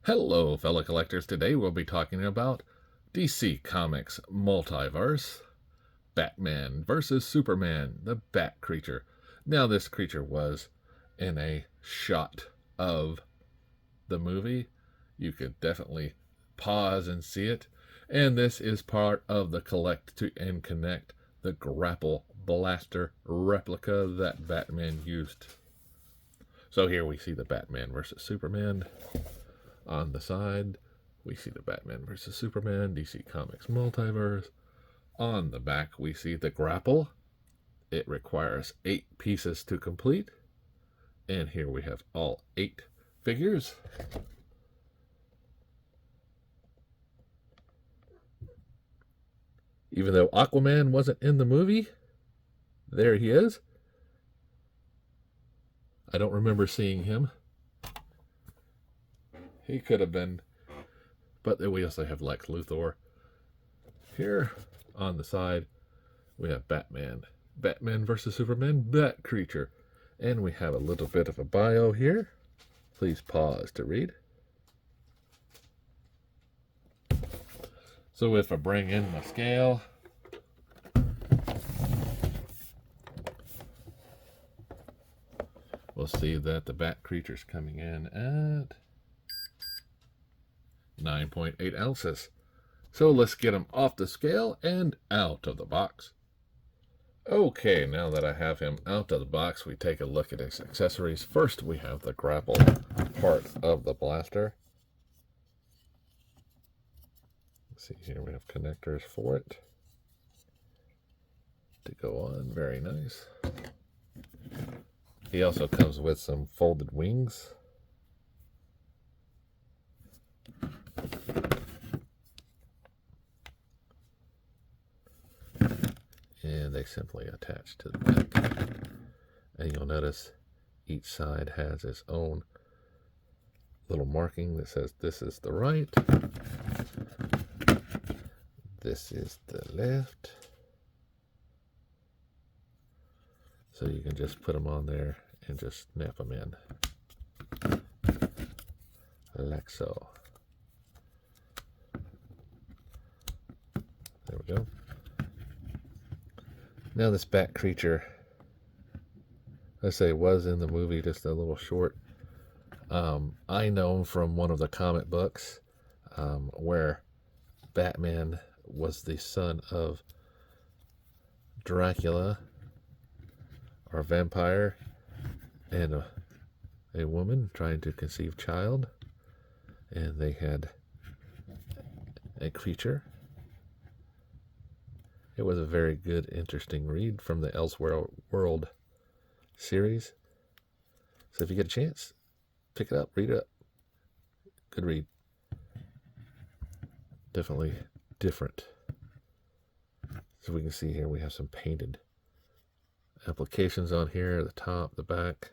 Hello, fellow collectors. Today we'll be talking about DC Comics Multiverse, Batman versus Superman, the Bat Creature. Now, this creature was in a shot of the movie. You could definitely pause and see it. And this is part of the Collect to and Connect, the grapple blaster replica that Batman used. So here we see the Batman versus Superman. On the side, we see the Batman vs. Superman, DC Comics Multiverse. On the back, we see the grapple. It requires 8 pieces to complete. And here we have all 8 figures. Even though Aquaman wasn't in the movie, there he is. I don't remember seeing him. He could have been, but we also have Lex Luthor. Here on the side, we have Batman. Batman versus Superman, Bat Creature. And we have a little bit of a bio here. Please pause to read. So if I bring in my scale, we'll see that the Bat Creature's coming in at 9.8 ounces. So let's get him off the scale and out of the box. Okay, now that I have him out of the box, we take a look at his accessories. First, we have the grapple part of the blaster. Let's see here, we have connectors for it to go on. Very nice. He also comes with some folded wings. And they simply attach to the back. And you'll notice each side has its own little marking that says this is the right, this is the left. So you can just put them on there and just snap them in. Like so. There we go. Now this Bat Creature, I say was in the movie, just a little short. I know from one of the comic books where Batman was the son of Dracula, or vampire, and a woman trying to conceive child, and they had a creature. It was a very good, interesting read from the Elseworld series. So if you get a chance, pick it up, read it up. Good read. Definitely different. So we can see here we have some painted applications on here, the top, the back,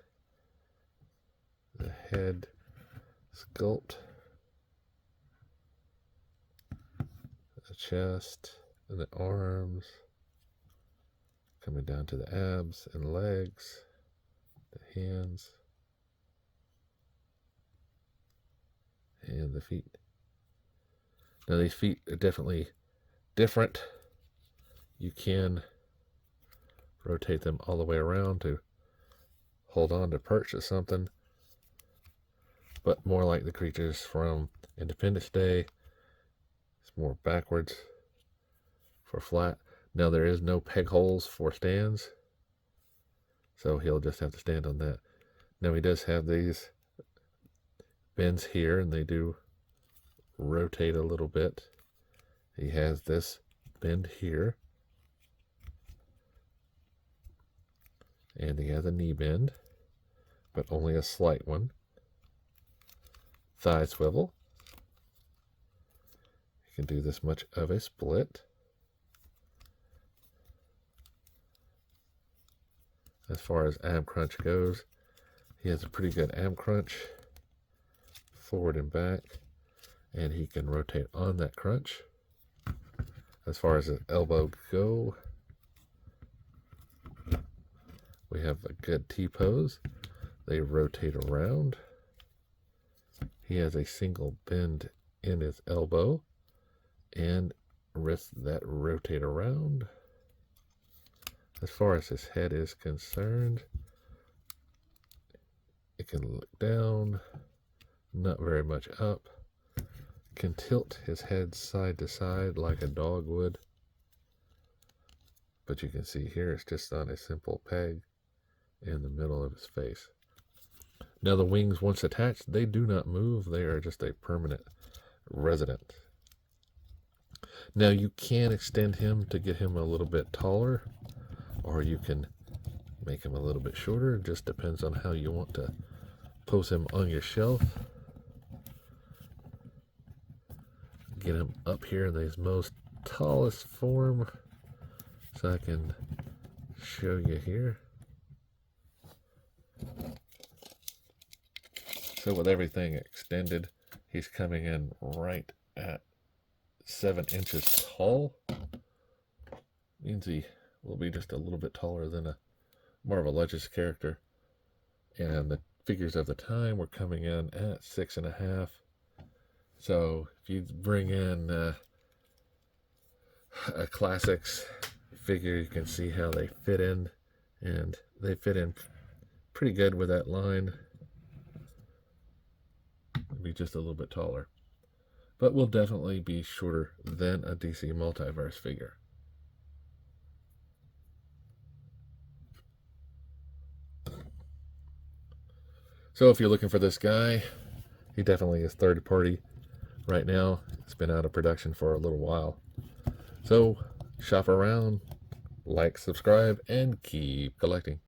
the head sculpt, the chest, and the arms, coming down to the abs and legs, the hands, and the feet. Now these feet are definitely different. You can rotate them all the way around to hold on to perch or something, but more like the creatures from Independence Day. It's more backwards for flat. Now there is no peg holes for stands, so he'll just have to stand on that. Now he does have these bends here, and they do rotate a little bit. He has this bend here, and he has a knee bend, but only a slight one. Thigh swivel. You can do this much of a split. As far as ab crunch goes, he has a pretty good ab crunch, forward and back, and he can rotate on that crunch. As far as his elbow go, we have a good T-pose. They rotate around, He has a single bend in his elbow and wrists that rotate around. As far as his head is concerned, it can look down, not very much up. Can tilt his head side to side like a dog would. But you can see here it's just on a simple peg in the middle of his face. Now the wings, once attached, they do not move. They are just a permanent resident. Now you can extend him to get him a little bit taller, or you can make him a little bit shorter. It just depends on how you want to pose him on your shelf. Get him up here in his most tallest form, so I can show you here. So with everything extended, he's coming in right at 7 inches tall. Means he will be just a little bit taller than more of a Legends character. And the figures of the time were coming in at 6.5. So if you bring in a classics figure, you can see how they fit in, and they fit in pretty good with that line. Be just a little bit taller, but will definitely be shorter than a DC Multiverse figure. So if you're looking for this guy, he definitely is third party right now. It's been out of production for a little while. So shop around, like, subscribe, and keep collecting.